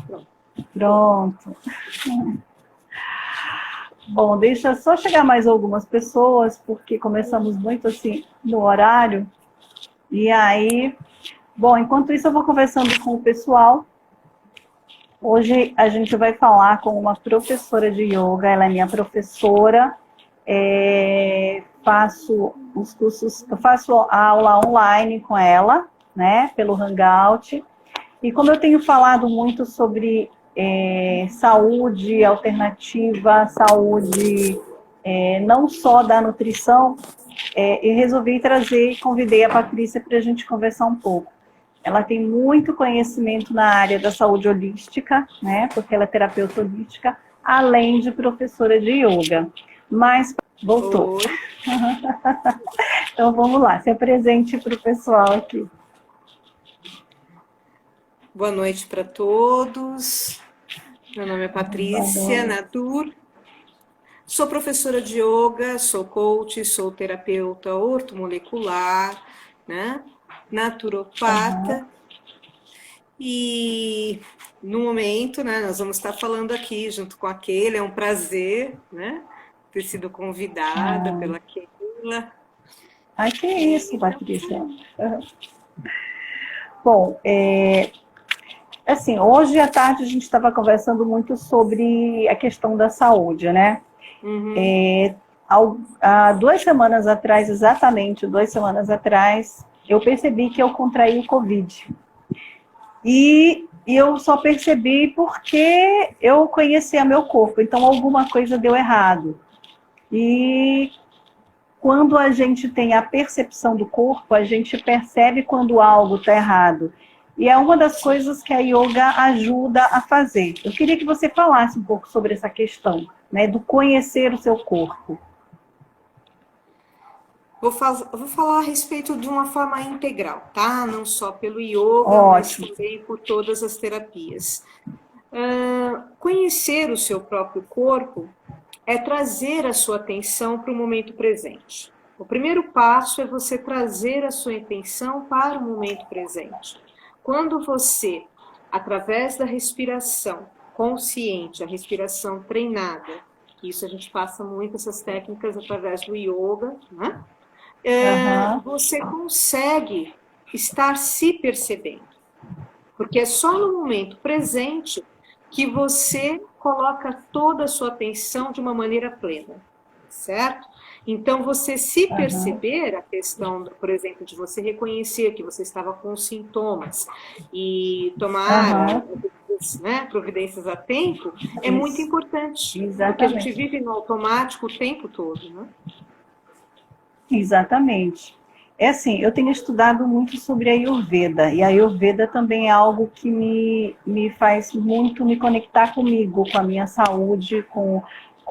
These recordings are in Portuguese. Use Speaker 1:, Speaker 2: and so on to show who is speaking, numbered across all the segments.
Speaker 1: Pronto.
Speaker 2: Pronto. Bom, deixa só chegar mais algumas pessoas, porque começamos muito assim no horário. E aí, bom, enquanto isso eu vou conversando com o pessoal. Hoje a gente vai falar com uma professora de yoga, ela é minha professora. Faço os cursos, eu faço a aula online com ela, né, pelo Hangout. E como eu tenho falado muito sobre saúde alternativa, saúde não só da nutrição, eu resolvi trazer e convidei a Patrícia para a gente conversar um pouco. Ela tem muito conhecimento na área da saúde holística, né, porque ela é terapeuta holística, além de professora de yoga. Mas voltou.
Speaker 1: Oi.
Speaker 2: Então vamos lá, se apresente para o pessoal aqui.
Speaker 1: Boa noite para todos. Meu nome é Patrícia Nadur. Sou professora de yoga, sou coach, sou terapeuta ortomolecular, né? Naturopata. E no momento, né, nós vamos estar falando aqui junto com a Keila. É um prazer, né, ter sido convidada pela Keila.
Speaker 2: Ai, que isso, Patrícia. Bom, assim, hoje à tarde a gente estava conversando muito sobre a questão da saúde, né?
Speaker 1: Uhum.
Speaker 2: Há 2 semanas atrás, exatamente 2 semanas atrás, eu percebi que eu contraí o Covid. E eu só percebi porque eu conhecia meu corpo, então alguma coisa deu errado. E quando a gente tem a percepção do corpo, a gente percebe quando algo está errado. E é uma das coisas que a yoga ajuda a fazer. Eu queria que você falasse um pouco sobre essa questão, né, do conhecer o seu corpo.
Speaker 1: Vou falar a respeito de uma forma integral, tá? Não só pelo yoga, mas
Speaker 2: Ótimo.
Speaker 1: também por todas as terapias. Conhecer o seu próprio corpo é trazer a sua atenção para o momento presente. O primeiro passo é você trazer a sua atenção para o momento presente. Quando você, através da respiração consciente, a respiração treinada, que isso a gente passa muito essas técnicas através do yoga, né? Você consegue estar se percebendo. Porque é só no momento presente que você coloca toda a sua atenção de uma maneira plena, certo? Então, você se perceber, a questão, por exemplo, de você reconhecer que você estava com sintomas e tomar providências a tempo, é muito importante.
Speaker 2: Exatamente.
Speaker 1: Porque a gente vive no automático o tempo todo, né?
Speaker 2: Exatamente. É assim, eu tenho estudado muito sobre a Ayurveda, e a Ayurveda também é algo que me faz muito me conectar comigo, com a minha saúde, com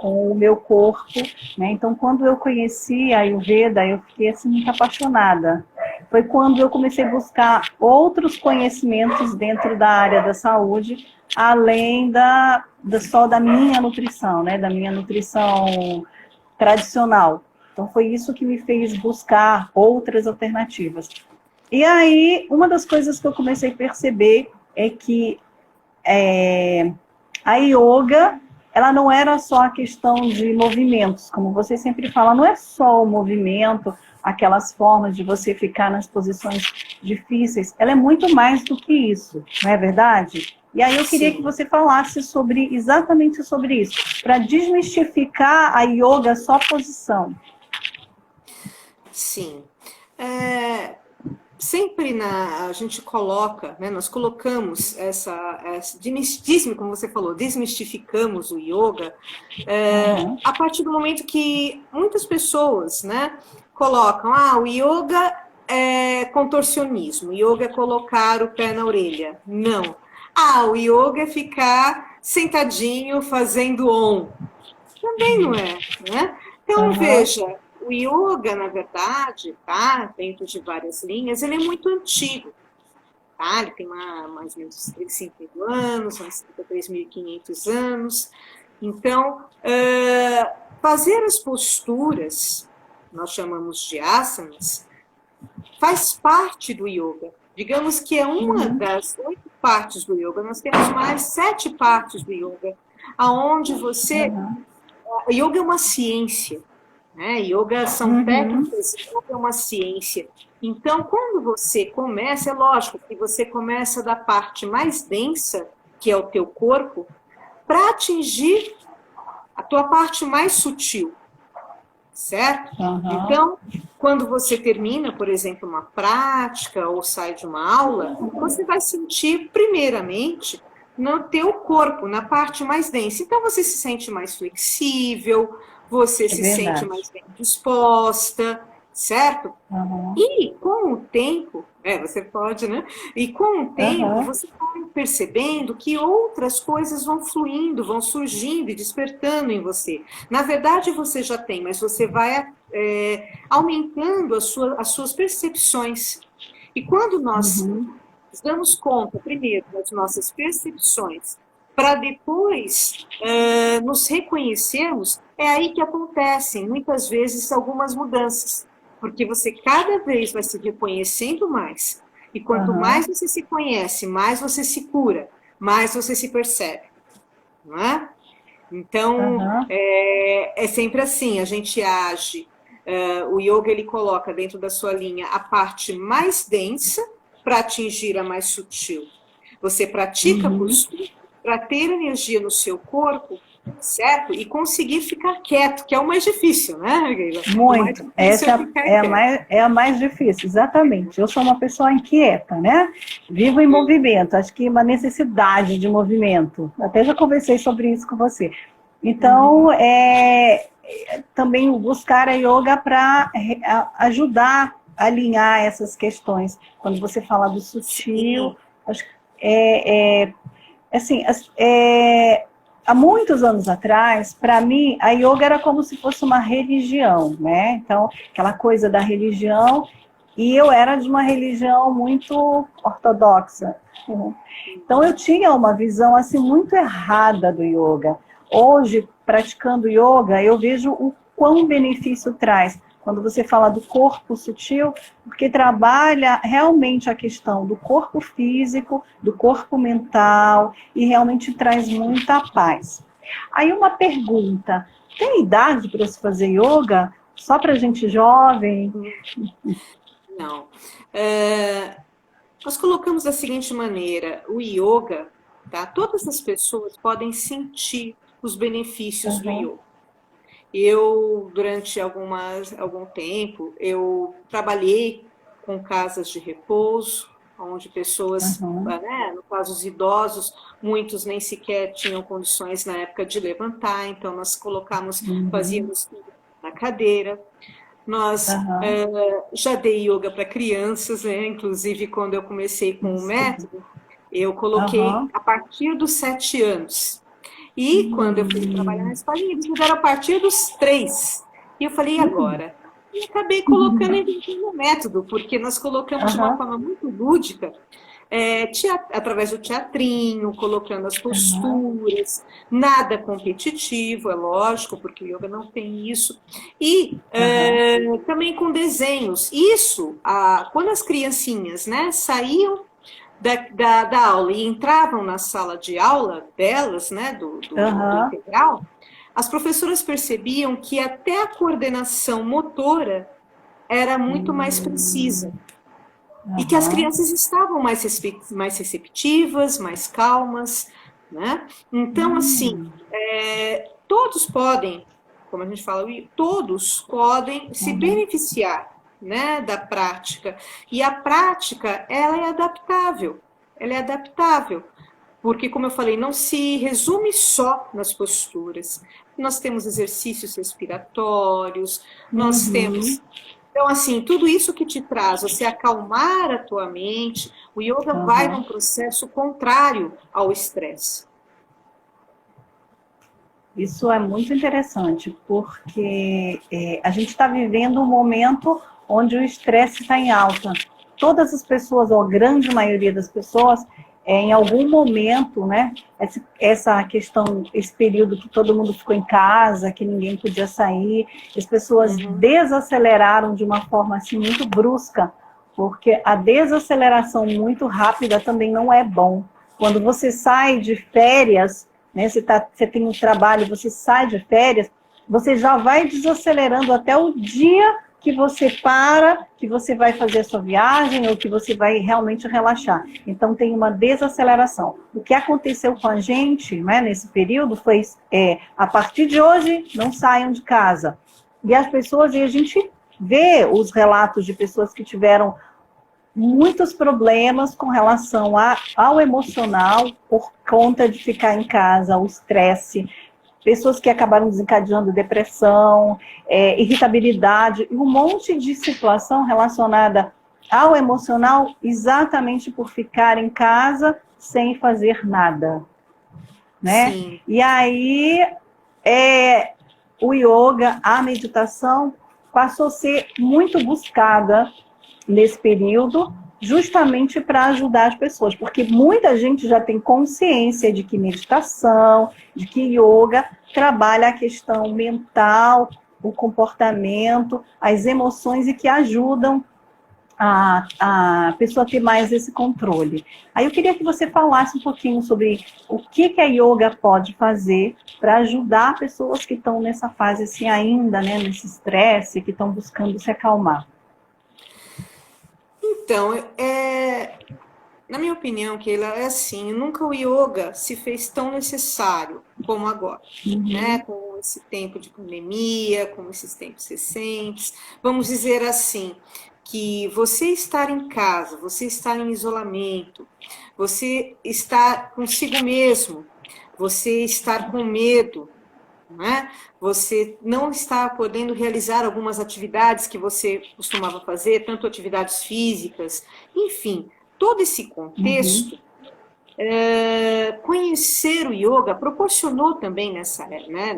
Speaker 2: o meu corpo, né? Então, quando eu conheci a Ayurveda, eu fiquei assim, muito apaixonada. Foi quando eu comecei a buscar outros conhecimentos dentro da área da saúde, além só da minha nutrição, né? Da minha nutrição tradicional. Então, foi isso que me fez buscar outras alternativas. E aí, uma das coisas que eu comecei a perceber é que a yoga, ela não era só a questão de movimentos, como você sempre fala, não é só o movimento, aquelas formas de você ficar nas posições difíceis, ela é muito mais do que isso, não é verdade? E aí eu queria que você falasse exatamente sobre isso, para desmistificar a yoga só posição.
Speaker 1: Sim. Sempre a gente coloca, né, nós colocamos como você falou, desmistificamos o yoga, a partir do momento que muitas pessoas, né, colocam, o yoga é contorcionismo, o yoga é colocar o pé na orelha. Não. O yoga é ficar sentadinho fazendo on. Também não é, né? Então, veja, o yoga, na verdade, tá, dentro de várias linhas, ele é muito antigo, tá? Ele tem mais ou menos 35 mil anos, uns 3.500 anos. Então, fazer as posturas, nós chamamos de asanas, faz parte do yoga. Digamos que é uma das 8 partes do yoga, nós temos mais 7 partes do yoga, aonde você... Yoga é uma ciência, né? Yoga são técnicas, yoga é uma ciência. Então, quando você começa, é lógico que você começa da parte mais densa, que é o teu corpo, para atingir a tua parte mais sutil, certo? Então, quando você termina, por exemplo, uma prática ou sai de uma aula, você vai sentir, primeiramente, no teu corpo, na parte mais densa. Então, você se sente mais flexível, você se sente mais bem disposta, certo? E com o tempo, você pode, né? E com o tempo, você vai percebendo que outras coisas vão fluindo, vão surgindo e despertando em você. Na verdade, você já tem, mas você vai aumentando as suas percepções. E quando nós nos damos conta, primeiro, das nossas percepções, para depois nos reconhecermos, é aí que acontecem, muitas vezes, algumas mudanças. Porque você cada vez vai se reconhecendo mais. E quanto mais você se conhece, mais você se cura, mais você se percebe. Não é? Então, é sempre assim, a gente age. O yoga, ele coloca dentro da sua linha a parte mais densa para atingir a mais sutil. Você pratica a postura para ter energia no seu corpo, certo? E conseguir ficar quieto, que é o mais difícil, né, Geila?
Speaker 2: Muito. Essa é a mais difícil, exatamente. Eu sou uma pessoa inquieta, né? Vivo em movimento, acho que uma necessidade de movimento. Até já conversei sobre isso com você. Então, também buscar a yoga para ajudar a alinhar essas questões. Quando você fala do sutil, acho que assim, há muitos anos atrás, para mim, a yoga era como se fosse uma religião, né? Então, aquela coisa da religião, e eu era de uma religião muito ortodoxa. Então, eu tinha uma visão, assim, muito errada do yoga. Hoje, praticando yoga, eu vejo o quão benefício traz. Quando você fala do corpo sutil, porque trabalha realmente a questão do corpo físico, do corpo mental, e realmente traz muita paz. Aí uma pergunta, tem idade para se fazer yoga? Só para gente jovem?
Speaker 1: Não. Nós colocamos da seguinte maneira, o yoga, tá? Todas as pessoas podem sentir os benefícios do yoga. Eu, durante algum tempo, eu trabalhei com casas de repouso, onde pessoas, né, no caso os idosos, muitos nem sequer tinham condições na época de levantar, então nós fazíamos na cadeira. Nós já dei yoga para crianças, né? Inclusive quando eu comecei com o método, eu coloquei a partir dos 7 anos. E quando eu fui trabalhar na escolinha, eles me deram a partir dos 3. E eu falei, e agora? E acabei colocando no método, porque nós colocamos de uma forma muito lúdica, através do teatrinho, colocando as posturas, nada competitivo, é lógico, porque o yoga não tem isso. E também com desenhos. Isso, quando as criancinhas, né, saíam da aula e entravam na sala de aula delas, né, do integral, as professoras percebiam que até a coordenação motora era muito mais precisa. E que as crianças estavam mais receptivas, mais calmas, né? Então, assim, todos podem, como a gente fala, todos podem se beneficiar, né, da prática. E a prática, ela é adaptável. Ela é adaptável. Porque, como eu falei, não se resume só nas posturas. Nós temos exercícios respiratórios, nós temos... Então, assim, tudo isso que te traz, você acalmar a tua mente, o yoga vai num processo contrário ao estresse.
Speaker 2: Isso é muito interessante, porque a gente está vivendo um momento onde o estresse está em alta. Todas as pessoas, ou a grande maioria das pessoas, em algum momento, né, essa questão, esse período que todo mundo ficou em casa, que ninguém podia sair, as pessoas desaceleraram de uma forma assim muito brusca, porque a desaceleração muito rápida também não é bom. quando você sai de férias, né, você tem um trabalho, você sai de férias, você já vai desacelerando até o dia que você para, que você vai fazer a sua viagem ou que você vai realmente relaxar. Então, tem uma desaceleração. O que aconteceu com a gente, né, nesse período foi, a partir de hoje, não saiam de casa. E as pessoas, e a gente vê os relatos de pessoas que tiveram muitos problemas com relação ao emocional por conta de ficar em casa, o estresse, pessoas que acabaram desencadeando depressão, irritabilidade, e um monte de situação relacionada ao emocional exatamente por ficar em casa sem fazer nada, né?
Speaker 1: Sim.
Speaker 2: E aí, o yoga, a meditação, passou a ser muito buscada nesse período, justamente para ajudar as pessoas, porque muita gente já tem consciência de que meditação, de que yoga trabalha a questão mental, o comportamento, as emoções e que ajudam a pessoa a ter mais esse controle. Aí eu queria que você falasse um pouquinho sobre o que a yoga pode fazer para ajudar pessoas que estão nessa fase assim ainda, né, nesse estresse, que estão buscando se acalmar.
Speaker 1: Então, na minha opinião, Keila, é assim, nunca o yoga se fez tão necessário como agora, né? Com esse tempo de pandemia, com esses tempos recentes. Vamos dizer assim, que você estar em casa, você estar em isolamento, você estar consigo mesmo, você estar com medo, né? Você não está podendo realizar algumas atividades que você costumava fazer, tanto atividades físicas, enfim, todo esse contexto, conhecer o yoga proporcionou também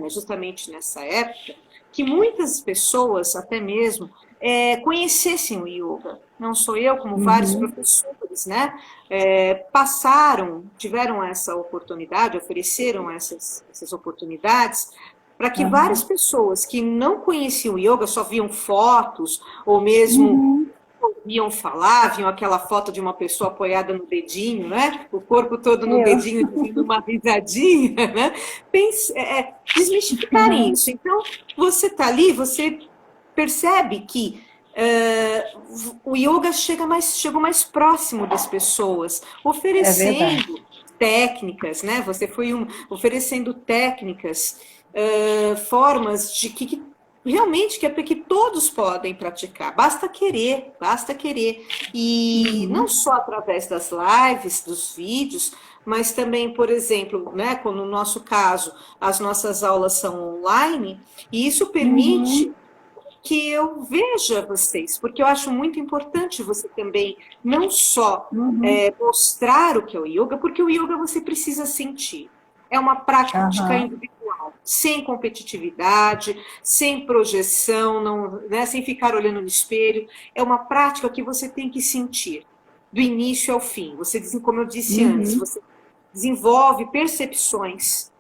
Speaker 1: justamente nessa época, que muitas pessoas, até mesmo, conhecessem o yoga. Não sou eu, como vários professores, né? Tiveram essa oportunidade, ofereceram essas oportunidades para que várias pessoas que não conheciam o yoga, só viam fotos, ou mesmo ouviam falar, viam aquela foto de uma pessoa apoiada no dedinho, né? O corpo todo no dedinho, dando uma risadinha, né? Desmistificarem isso. Então, você está ali, você percebe que o yoga chegou mais próximo das pessoas, oferecendo técnicas, né? Você foi oferecendo técnicas, formas de que realmente que todos podem praticar, basta querer. E não só através das lives, dos vídeos, mas também, por exemplo, né, como no nosso caso, as nossas aulas são online, e isso permite que eu veja vocês, porque eu acho muito importante você também não só mostrar o que é o yoga, porque o yoga você precisa sentir. É uma prática individual, sem competitividade, sem projeção, não, né, sem ficar olhando no espelho. É uma prática que você tem que sentir, do início ao fim. Você, como eu disse antes, você desenvolve percepções,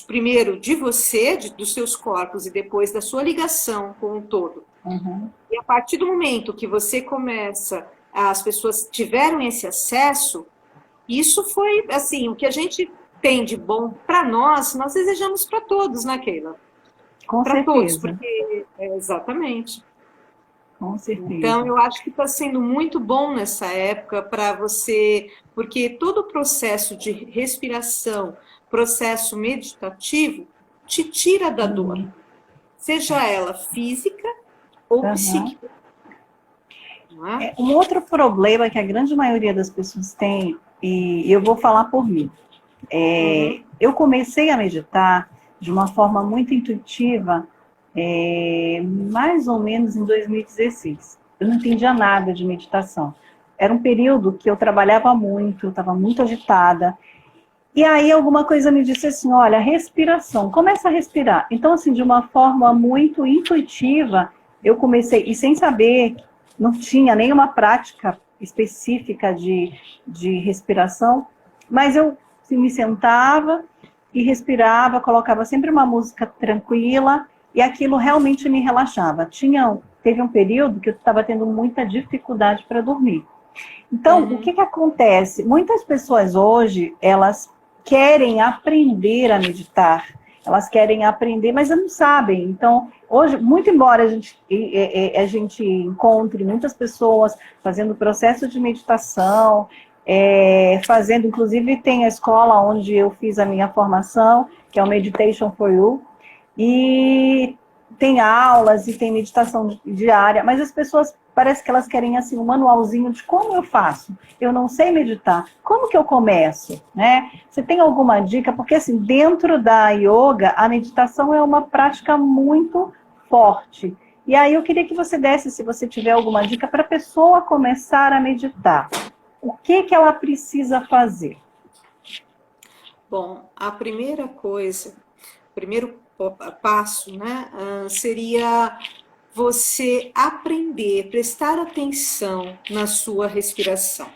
Speaker 1: primeiro de você, dos seus corpos, e depois da sua ligação com o todo. E a partir do momento que você começa, as pessoas tiveram esse acesso, isso foi, assim, o que a gente tem de bom para nós desejamos para todos, né, Keila?
Speaker 2: Para
Speaker 1: todos, porque exatamente.
Speaker 2: Com certeza.
Speaker 1: Então, eu acho que está sendo muito bom nessa época para você, porque todo o processo de respiração, processo meditativo, te tira da dor, seja ela física ou psíquica.
Speaker 2: Um outro problema que a grande maioria das pessoas tem, e eu vou falar por mim, eu comecei a meditar de uma forma muito intuitiva, mais ou menos em 2016. Eu não entendia nada de meditação. Era um período que eu trabalhava muito, eu estava muito agitada. E aí alguma coisa me disse assim, olha, respiração, começa a respirar. Então, assim, de uma forma muito intuitiva, eu comecei, e sem saber, não tinha nenhuma prática específica de respiração, mas eu me sentava e respirava, colocava sempre uma música tranquila, e aquilo realmente me relaxava. Teve um período que eu estava tendo muita dificuldade para dormir. Então, o que acontece? Muitas pessoas hoje, elas querem aprender a meditar, elas querem aprender, mas não sabem. Então, hoje, muito embora a gente encontre muitas pessoas fazendo processo de meditação, fazendo, inclusive tem a escola onde eu fiz a minha formação, que é o Meditation for You, e tem aulas e tem meditação diária, mas as pessoas parece que elas querem assim um manualzinho de como eu faço. Eu não sei meditar. Como que eu começo, né? Você tem alguma dica? Porque assim, dentro da yoga, a meditação é uma prática muito forte. E aí eu queria que você desse, se você tiver alguma dica para a pessoa começar a meditar. O que ela precisa fazer?
Speaker 1: Bom, a primeira coisa, o primeiro passo, né, seria você aprender, prestar atenção na sua respiração.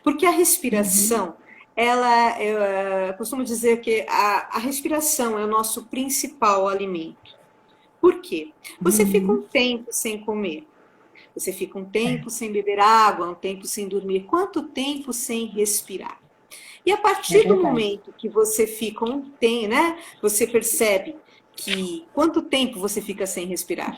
Speaker 1: Porque a respiração, eu costumo dizer que a respiração é o nosso principal alimento. Por quê? Você fica um tempo sem comer, você fica um tempo sem beber água, um tempo sem dormir. Quanto tempo sem respirar? E a partir do momento que você fica um tempo, né? Você percebe que quanto tempo você fica sem respirar?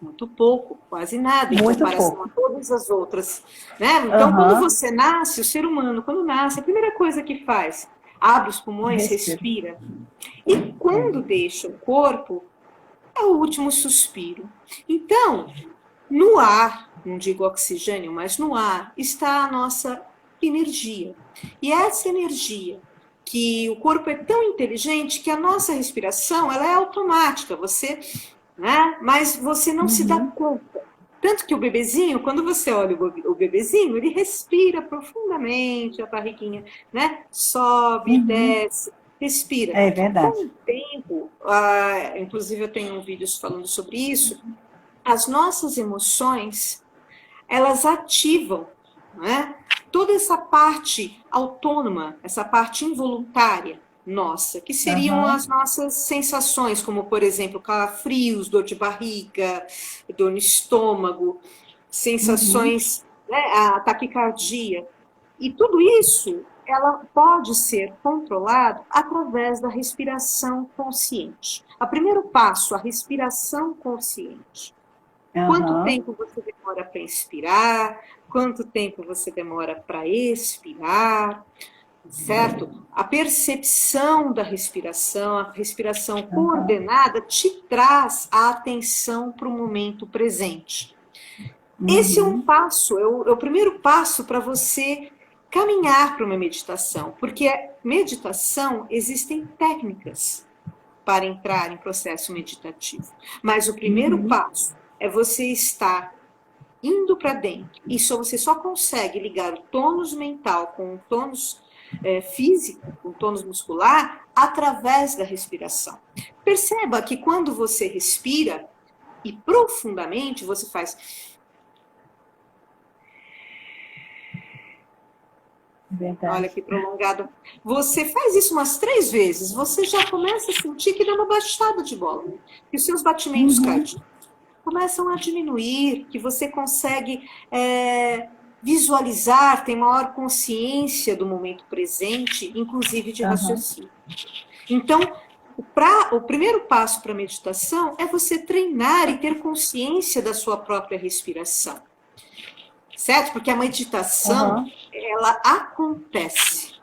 Speaker 1: Muito pouco, quase nada, em comparação a todas as outras. Né? Então, quando você nasce, o ser humano, quando nasce, a primeira coisa que faz, abre os pulmões, respira. E quando deixa o corpo, é o último suspiro. Então, no ar, não digo oxigênio, mas no ar, está a nossa energia. E essa energia, que o corpo é tão inteligente que a nossa respiração ela é automática, né? Mas você não se dá conta. Tanto que o bebezinho, quando você olha o bebezinho, ele respira profundamente a barriguinha, né? Sobe, desce, respira.
Speaker 2: É verdade.
Speaker 1: Com o tempo, inclusive eu tenho vídeos falando sobre isso, as nossas emoções, elas ativam, né? Toda essa parte autônoma, essa parte involuntária nossa, que seriam as nossas sensações, como, por exemplo, calafrios, dor de barriga, dor no estômago, sensações, né, a taquicardia. E tudo isso, ela pode ser controlado através da respiração consciente. O primeiro passo, a respiração consciente. Quanto tempo você demora para inspirar? Quanto tempo você demora para expirar? Certo? A percepção da respiração, a respiração coordenada, te traz a atenção para o momento presente. Esse é um passo, é o primeiro passo para você caminhar para uma meditação, porque meditação existem técnicas para entrar em processo meditativo, mas o primeiro passo é você estar indo para dentro. Isso você só consegue ligar o tônus mental com o tônus físico, com o tônus muscular, através da respiração. Perceba que quando você respira, e profundamente você faz...
Speaker 2: Verdade.
Speaker 1: Olha que prolongado. Você faz isso umas 3 vezes, você já começa a sentir que dá uma baixada de bola. Que os seus batimentos cardíacos começam a diminuir, que você consegue visualizar, tem maior consciência do momento presente, inclusive de raciocínio. Então, o primeiro passo para a meditação é você treinar e ter consciência da sua própria respiração. Certo? Porque a meditação, ela acontece.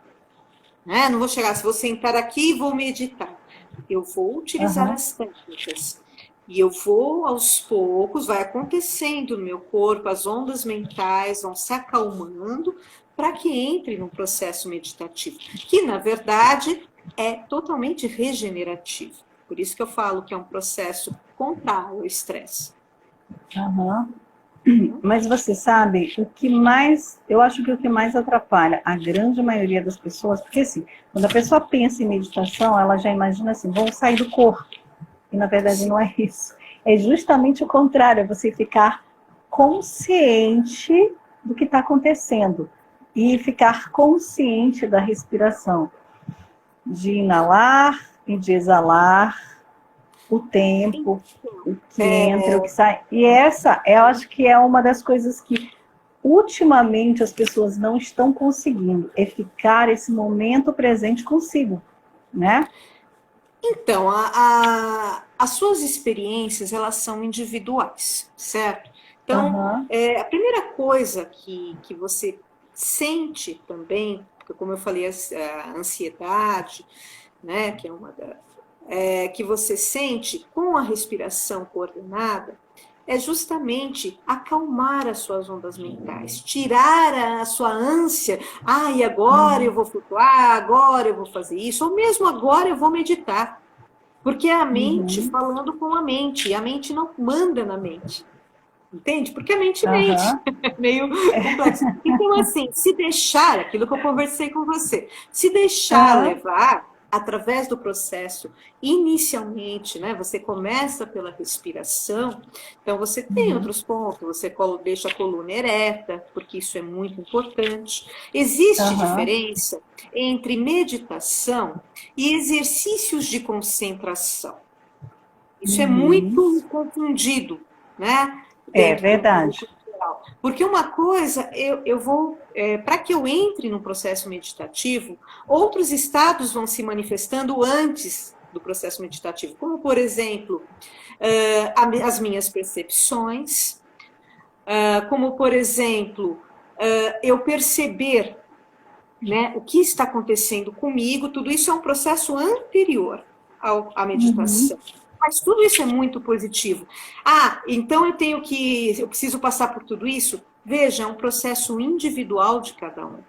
Speaker 1: Né? Não vou chegar, se vou sentar aqui e vou meditar. Eu vou utilizar as técnicas. E eu vou, aos poucos, vai acontecendo no meu corpo, as ondas mentais vão se acalmando para que entre num processo meditativo, que, na verdade, é totalmente regenerativo. Por isso que eu falo que é um processo contrário ao estresse.
Speaker 2: Mas você sabe, eu acho que o que mais atrapalha a grande maioria das pessoas, porque assim, quando a pessoa pensa em meditação, ela já imagina assim, vou sair do corpo. E na verdade não é isso. É justamente o contrário, é você ficar consciente do que está acontecendo. E ficar consciente da respiração. De inalar e de exalar o tempo, o que entra, o que sai. E essa, eu acho que é uma das coisas que ultimamente as pessoas não estão conseguindo é ficar esse momento presente consigo, né?
Speaker 1: Então, as suas experiências, elas são individuais, certo? Então,
Speaker 2: Aham,
Speaker 1: a primeira coisa que você sente também, porque como eu falei, a ansiedade, né, que é que você sente com a respiração coordenada, é justamente acalmar as suas ondas mentais, tirar a sua ânsia, e agora eu
Speaker 2: uhum,
Speaker 1: vou flutuar, agora eu vou fazer isso, ou mesmo agora eu vou meditar. Porque é a mente
Speaker 2: uhum,
Speaker 1: falando com a mente, e a mente não manda na mente. Entende? Porque a mente mente.
Speaker 2: aham,
Speaker 1: É meio complexo. Então, assim, se deixar, aquilo que eu conversei com você, se deixar
Speaker 2: aham,
Speaker 1: levar através do processo, inicialmente, né? Você começa pela respiração, então você tem
Speaker 2: uhum,
Speaker 1: outros pontos, você deixa a coluna ereta, porque isso é muito importante. Existe
Speaker 2: aham,
Speaker 1: diferença entre meditação e exercícios de concentração. Isso é
Speaker 2: uhum.
Speaker 1: muito confundido, né?
Speaker 2: É
Speaker 1: Dentro do
Speaker 2: verdade.
Speaker 1: público geral. Porque uma coisa, eu vou, para que eu entre no processo meditativo, outros estados vão se manifestando antes do processo meditativo, como, por exemplo, as minhas percepções, como, por exemplo, eu perceber, né, o que está acontecendo comigo, tudo isso é um processo anterior à
Speaker 2: Uhum,
Speaker 1: meditação. Mas tudo isso é muito positivo. Então eu preciso passar por tudo isso? Veja, é um processo individual de cada um.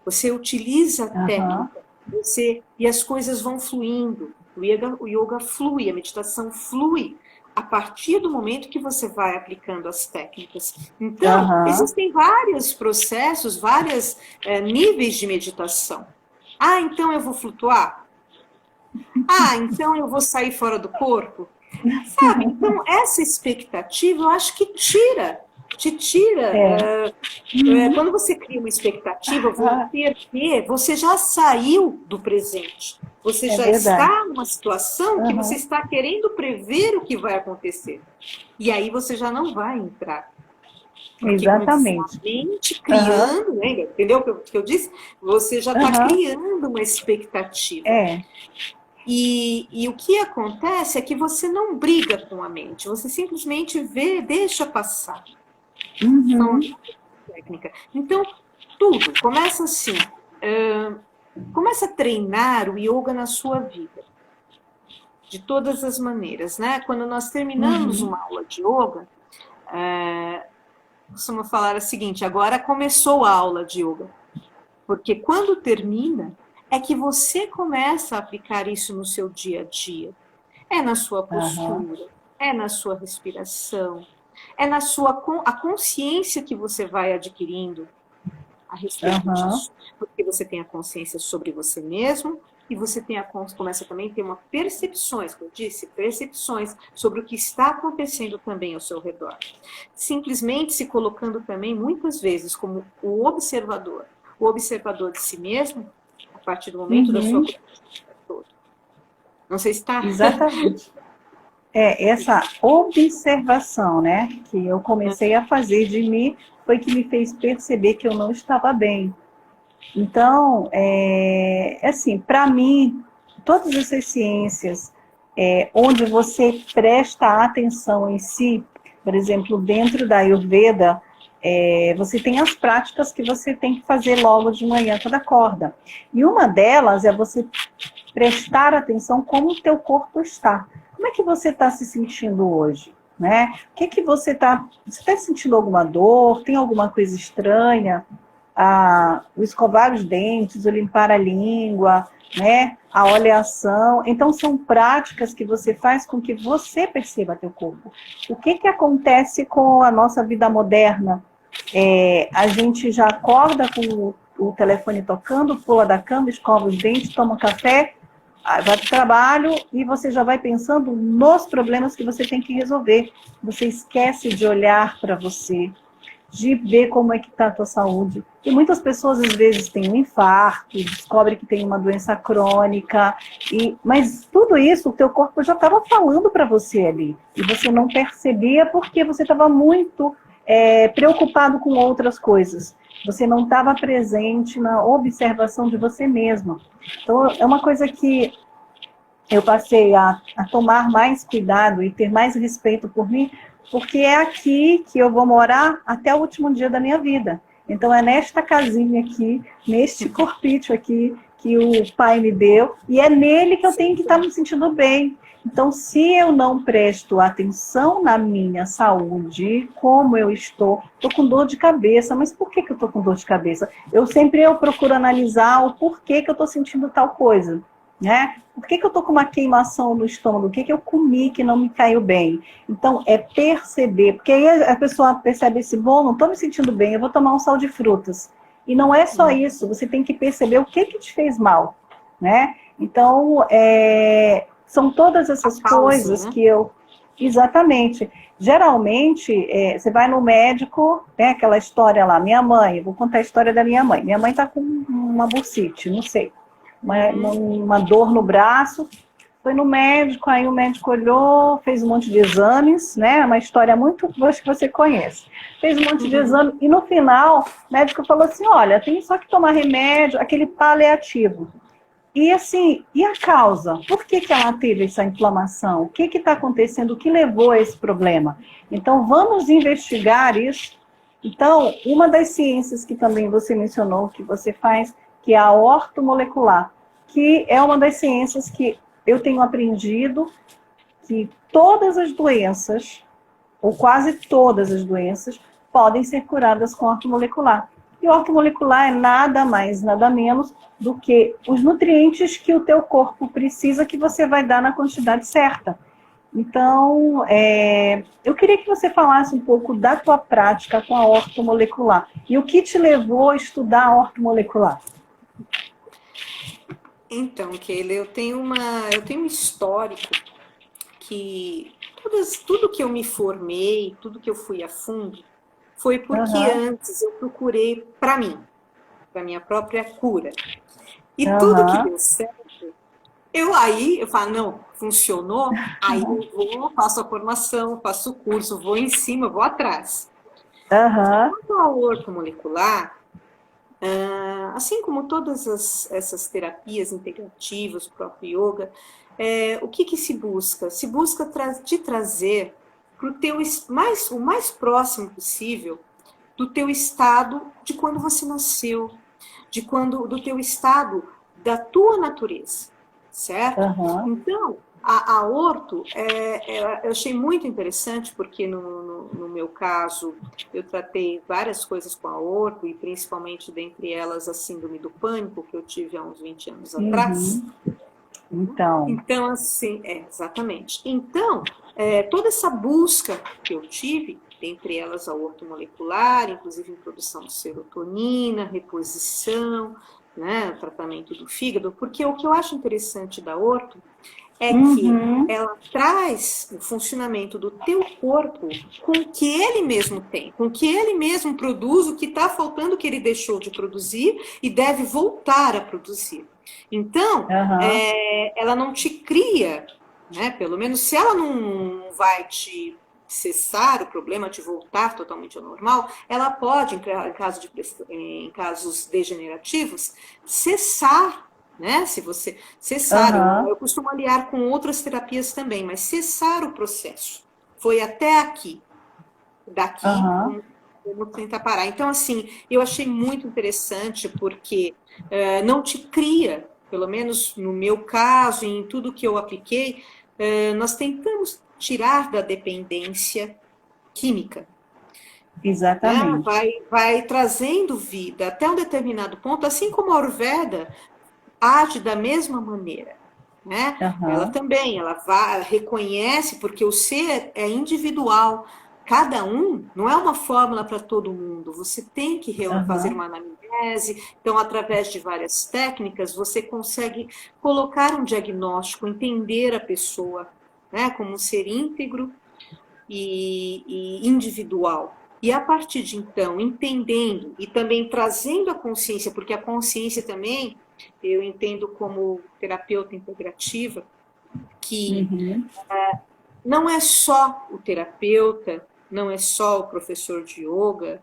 Speaker 1: Você utiliza a
Speaker 2: aham,
Speaker 1: técnica, e as coisas vão fluindo. O yoga flui, a meditação flui a partir do momento que você vai aplicando as técnicas. Então,
Speaker 2: aham.
Speaker 1: existem vários processos, vários níveis de meditação. Então eu vou flutuar? Então eu vou sair fora do corpo? Sabe? Então, essa expectativa, eu acho que te tira.
Speaker 2: É. Uhum.
Speaker 1: Quando você cria uma expectativa, vou
Speaker 2: Ah,
Speaker 1: perder, você já saiu do presente. Você
Speaker 2: é
Speaker 1: já
Speaker 2: verdade.
Speaker 1: está numa situação que você
Speaker 2: Aham,
Speaker 1: está querendo prever o que vai acontecer. E aí você já não vai entrar. Porque, como eu disse, a
Speaker 2: exatamente.
Speaker 1: mente
Speaker 2: Aham,
Speaker 1: criando, né, entendeu o que eu disse? Você já está
Speaker 2: aham,
Speaker 1: criando uma expectativa.
Speaker 2: é.
Speaker 1: E o que acontece é que você não briga com a mente, você simplesmente vê, deixa passar. São
Speaker 2: Uhum,
Speaker 1: técnicas. Então, tudo começa assim. Começa a treinar o yoga na sua vida, de todas as maneiras, né? Quando nós terminamos
Speaker 2: uhum,
Speaker 1: uma aula de yoga, costumo falar o seguinte: agora começou a aula de yoga. Porque quando termina, é que você começa a aplicar isso no seu dia a dia. É na sua
Speaker 2: aham,
Speaker 1: postura, é na sua respiração, é na a consciência que você vai adquirindo a respeito
Speaker 2: aham,
Speaker 1: disso. Porque você tem a consciência sobre você mesmo e você começa também a ter uma percepções, como eu disse, percepções sobre o que está acontecendo também ao seu redor. Simplesmente se colocando também, muitas vezes, como o observador de si mesmo, a partir do momento da sua
Speaker 2: uhum,
Speaker 1: prática toda. Não sei se está.
Speaker 2: exatamente. É, essa observação, né, que eu comecei a fazer de mim foi que me fez perceber que eu não estava bem. Então, assim, para mim, todas essas ciências, onde você presta atenção em si, por exemplo, dentro da Ayurveda, você tem as práticas que você tem que fazer logo de manhã quando acorda. E uma delas é você prestar atenção como o teu corpo está. Como é que você está se sentindo hoje? Né? O que que você está sentindo alguma dor? Tem alguma coisa estranha? O escovar os dentes, o limpar a língua, né? A oleação. Então, são práticas que você faz com que você perceba teu corpo. O que que acontece com a nossa vida moderna? A gente já acorda com o telefone tocando, pula da cama, escova os dentes, toma um café, vai para o trabalho e você já vai pensando nos problemas que você tem que resolver. Você esquece de olhar para você, de ver como é que está a tua saúde. E muitas pessoas, às vezes, têm um infarto, descobrem que tem uma doença crônica, mas tudo isso o teu corpo já estava falando para você ali. E você não percebia porque você estava muito preocupado com outras coisas. Você não estava presente na observação de você mesma. Então, é uma coisa que eu passei a tomar mais cuidado e ter mais respeito por mim, porque é aqui que eu vou morar até o último dia da minha vida. Então, é nesta casinha aqui, neste corpício aqui, que o Pai me deu, e é nele que eu tenho que estar me sentindo bem. Então, se eu não presto atenção na minha saúde, como eu estou com dor de cabeça, mas por que eu estou com dor de cabeça? Eu procuro analisar o porquê que eu estou sentindo tal coisa, né? Por que eu estou com uma queimação no estômago? O que eu comi que não me caiu bem? Então, é perceber, porque aí a pessoa percebe esse, bom, não estou me sentindo bem, eu vou tomar um sal de frutas. E não é só isso, você tem que perceber o que te fez mal, né? Então, são todas essas coisas, né? Que eu... Exatamente. Geralmente, você vai no médico, né, aquela história lá, minha mãe, eu vou contar a história da minha mãe. Minha mãe está com uma bursite, não sei, uma dor no braço, foi no médico, aí o médico olhou, fez um monte de exames, né? Uma história muito, acho que você conhece. Fez um monte de exame e no final o médico falou assim, olha, tem só que tomar remédio, aquele paliativo. E assim, e a causa? Por que ela teve essa inflamação? O que está acontecendo? O que levou a esse problema? Então, vamos investigar isso. Então, uma das ciências que também você mencionou, que você faz, que é a ortomolecular, que é uma das ciências que eu tenho aprendido que todas as doenças, ou quase todas as doenças, podem ser curadas com ortomolecular. E ortomolecular é nada mais, nada menos do que os nutrientes que o teu corpo precisa, que você vai dar na quantidade certa. Então, eu queria que você falasse um pouco da tua prática com a ortomolecular. E o que te levou a estudar a ortomolecular?
Speaker 1: Então, Keila, eu tenho um histórico que tudo que eu me formei, tudo que eu fui a fundo, foi porque antes eu procurei para mim, para minha própria cura. E tudo que deu certo, eu falo, não, funcionou, aí eu vou, faço a formação, faço o curso, vou em cima, vou atrás. Quanto ao ortomolecular, assim como todas essas terapias integrativas, o próprio yoga, o que se busca? Se busca te trazer para o mais próximo possível do teu estado de quando você nasceu, do teu estado da tua natureza, certo? Então, a orto, eu achei muito interessante, porque no meu caso, eu tratei várias coisas com a orto, e principalmente dentre elas a síndrome do pânico, que eu tive há uns 20 anos atrás. Então, assim, exatamente. Então, toda essa busca que eu tive, dentre elas a ortomolecular, inclusive introdução de serotonina, reposição, né, tratamento do fígado, porque o que eu acho interessante da orto é que ela traz o funcionamento do teu corpo com o que ele mesmo tem, com o que ele mesmo produz, o que está faltando, que ele deixou de produzir e deve voltar a produzir. Então, ela não te cria, né, pelo menos se ela não vai te cessar o problema, te voltar totalmente ao normal, ela pode, em casos degenerativos, cessar, né? Se você cessar, eu costumo aliar com outras terapias também, mas cessar o processo. Foi até aqui. Daqui, vamos tentar parar. Então, assim, eu achei muito interessante, porque não te cria, pelo menos no meu caso, em tudo que eu apliquei, nós tentamos tirar da dependência química.
Speaker 2: Exatamente.
Speaker 1: Vai trazendo vida até um determinado ponto, assim como a Ayurveda age da mesma maneira, né? Ela também, reconhece, porque o ser é individual, cada um, não é uma fórmula para todo mundo, você tem que fazer uma anamnese, então através de várias técnicas você consegue colocar um diagnóstico, entender a pessoa, né, como um ser íntegro e individual. E a partir de então, entendendo e também trazendo a consciência, porque a consciência também, eu entendo como terapeuta integrativa, que não é só o terapeuta não é só o professor de yoga,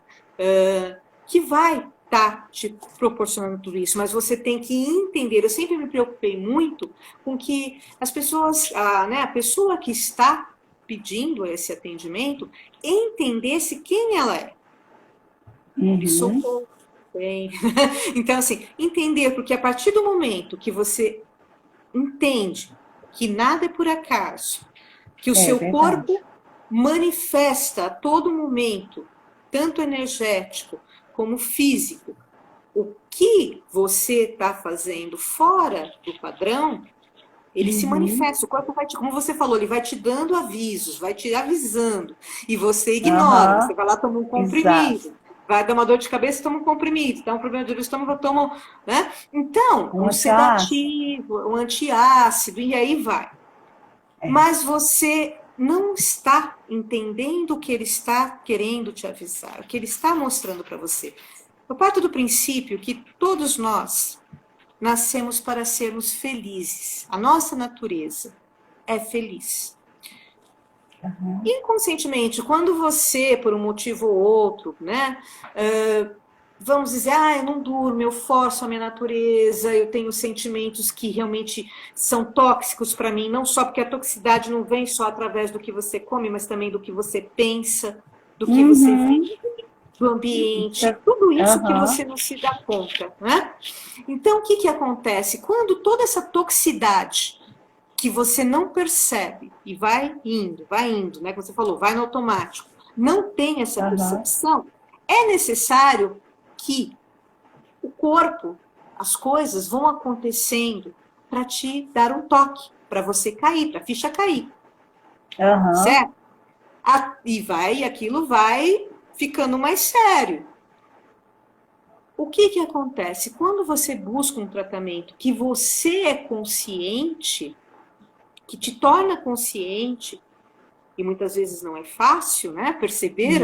Speaker 1: que vai estar te proporcionando tudo isso, mas você tem que entender. Eu sempre me preocupei muito com que as pessoas, a pessoa que está pedindo esse atendimento, entendesse quem ela é. E socorro. Bem. Então, assim, entender, porque a partir do momento que você entende que nada é por acaso, que o seu corpo manifesta a todo momento, tanto energético como físico, o que você está fazendo fora do padrão, ele se manifesta. O corpo vai te, como você falou, ele vai te dando avisos, vai te avisando, e você ignora. Você vai lá, toma um comprimido. Vai dar uma dor de cabeça, toma um comprimido. Dá um problema de estômago, toma, né? Então, um sedativo, um antiácido, e aí vai. Mas você não está entendendo o que ele está querendo te avisar, o que ele está mostrando para você. Eu parto do princípio que todos nós nascemos para sermos felizes. A nossa natureza é feliz. Inconscientemente, quando você, por um motivo ou outro, né, vamos dizer, eu não durmo, eu forço a minha natureza, eu tenho sentimentos que realmente são tóxicos para mim, não só porque a toxicidade não vem só através do que você come, mas também do que você pensa, do que você vive, do ambiente, tudo isso que você não se dá conta, né? Então, o que acontece? Quando toda essa toxicidade que você não percebe e vai indo, né? Como você falou, vai no automático, não tem essa percepção, é necessário que o corpo, as coisas vão acontecendo para te dar um toque, para você cair, para a ficha cair. Certo? E aquilo vai ficando mais sério. O que acontece? Quando você busca um tratamento que você é consciente, que te torna consciente, e muitas vezes não é fácil, né, perceber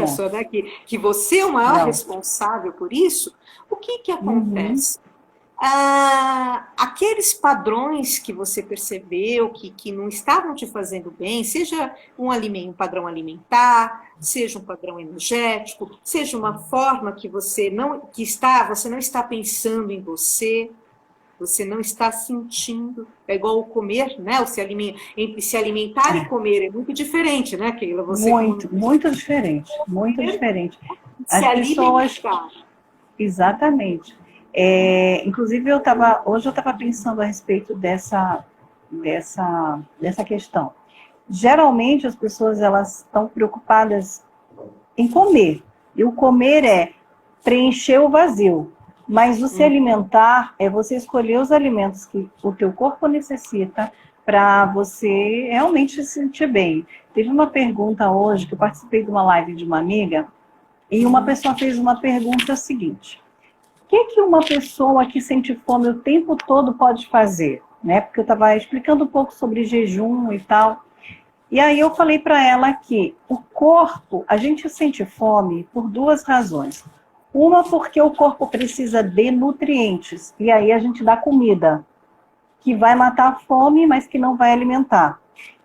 Speaker 1: que você é o maior responsável por isso, o que acontece? Aqueles padrões que você percebeu que não estavam te fazendo bem, seja um padrão alimentar, seja um padrão energético, seja uma forma que você não está pensando em você, você não está sentindo, é igual o comer, né? Entre se alimentar e comer é muito diferente, né, Keila?
Speaker 2: Muito diferente, muito diferente.
Speaker 1: Se alimentar.
Speaker 2: Exatamente. Inclusive, hoje eu estava pensando a respeito dessa questão. Geralmente, as pessoas elas estão preocupadas em comer. E o comer é preencher o vazio. Mas o se alimentar é você escolher os alimentos que o teu corpo necessita para você realmente se sentir bem. Teve uma pergunta hoje, que eu participei de uma live de uma amiga, e uma pessoa fez uma pergunta seguinte: o que uma pessoa que sente fome o tempo todo pode fazer? Né? Porque eu estava explicando um pouco sobre jejum e tal. E aí eu falei para ela que o corpo, a gente sente fome por duas razões. Uma, porque o corpo precisa de nutrientes, e aí a gente dá comida, que vai matar a fome, mas que não vai alimentar.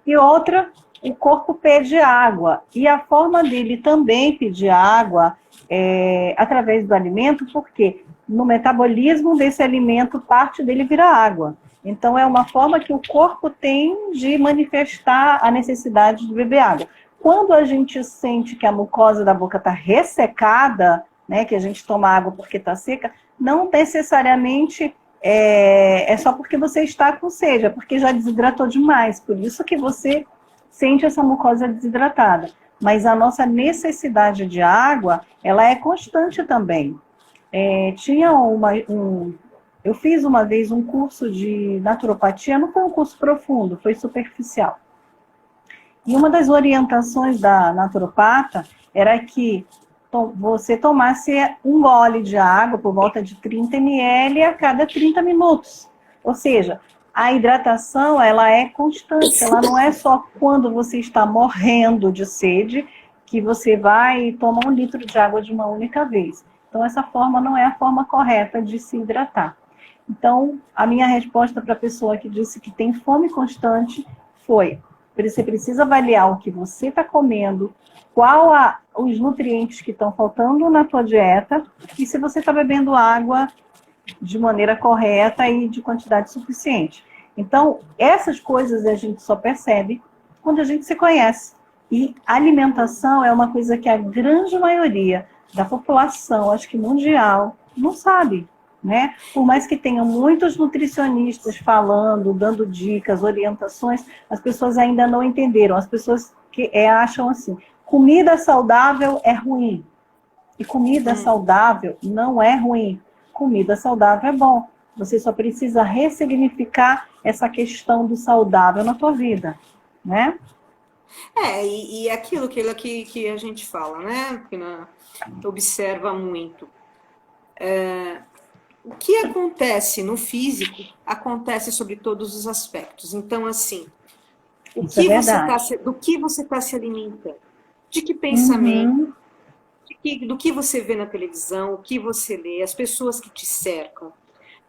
Speaker 2: E outra, o corpo pede água, e a forma dele também pedir água é através do alimento, porque no metabolismo desse alimento, parte dele vira água. Então, é uma forma que o corpo tem de manifestar a necessidade de beber água. Quando a gente sente que a mucosa da boca está ressecada, né, que a gente toma água porque está seca, não necessariamente é só porque você está com sede, é porque já desidratou demais. Por isso que você sente essa mucosa desidratada. Mas a nossa necessidade de água, ela é constante também. Eu fiz uma vez um curso de naturopatia, não foi um curso profundo, foi superficial. E uma das orientações da naturopata era que você tomasse um gole de água por volta de 30 ml a cada 30 minutos. Ou seja, a hidratação ela é constante, ela não é só quando você está morrendo de sede que você vai tomar 1 litro de água de uma única vez. Então, essa forma não é a forma correta de se hidratar. Então, a minha resposta para a pessoa que disse que tem fome constante foi: Você precisa avaliar o que você está comendo, os nutrientes que estão faltando na tua dieta e se você está bebendo água de maneira correta e de quantidade suficiente. Então, essas coisas a gente só percebe quando a gente se conhece. E alimentação é uma coisa que a grande maioria da população, acho que mundial, não sabe, né? Por mais que tenham muitos nutricionistas falando, dando dicas, orientações, as pessoas ainda não entenderam. As pessoas que acham assim, comida saudável é ruim. E comida saudável não é ruim. Comida saudável é bom. Você só precisa ressignificar essa questão do saudável na tua vida, né?
Speaker 1: E aquilo que a gente fala, né? Que observa muito. O que acontece no físico acontece sobre todos os aspectos. Então, assim, do que você está se alimentando? De que pensamento? Do que você vê na televisão? O que você lê? As pessoas que te cercam?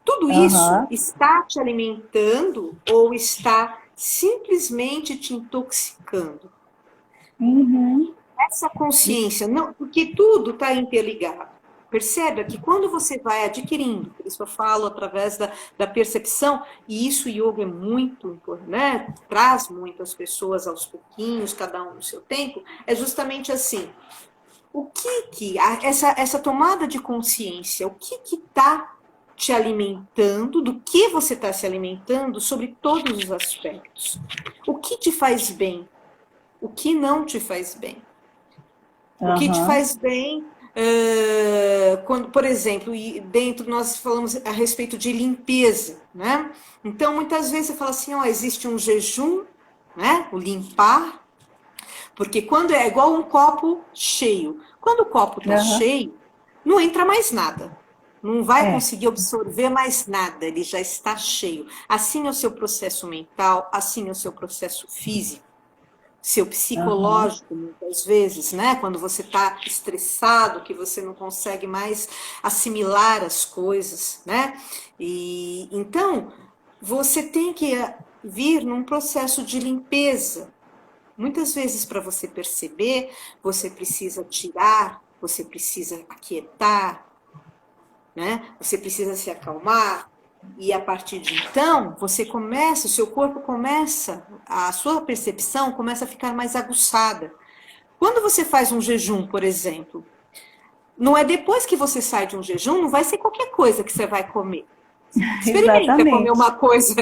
Speaker 1: Tudo isso está te alimentando ou está simplesmente te intoxicando? Essa consciência, não, porque tudo está interligado. Perceba que quando você vai adquirindo, por isso eu falo através da percepção, e isso o yoga é muito importante, né? Traz muitas pessoas aos pouquinhos, cada um no seu tempo, é justamente assim. Essa tomada de consciência, o que está te alimentando, do que você está se alimentando sobre todos os aspectos. O que te faz bem, o que não te faz bem. O que te faz bem, quando, por exemplo, dentro nós falamos a respeito de limpeza, né? Então, muitas vezes você fala assim, existe um jejum, né? O limpar, porque quando é igual um copo cheio. Quando o copo está cheio, não entra mais nada. Não vai conseguir absorver mais nada, ele já está cheio. Assim é o seu processo mental, assim é o seu processo físico, seu psicológico, muitas vezes, né? Quando você está estressado, que você não consegue mais assimilar as coisas, né? E então, você tem que vir num processo de limpeza. Muitas vezes, para você perceber, você precisa tirar, você precisa aquietar, né? Você precisa se acalmar, e a partir de então, o seu corpo começa, a sua percepção começa a ficar mais aguçada. Quando você faz um jejum, por exemplo, não é depois que você sai de um jejum, não vai ser qualquer coisa que você vai comer. Experimenta comer uma coisa,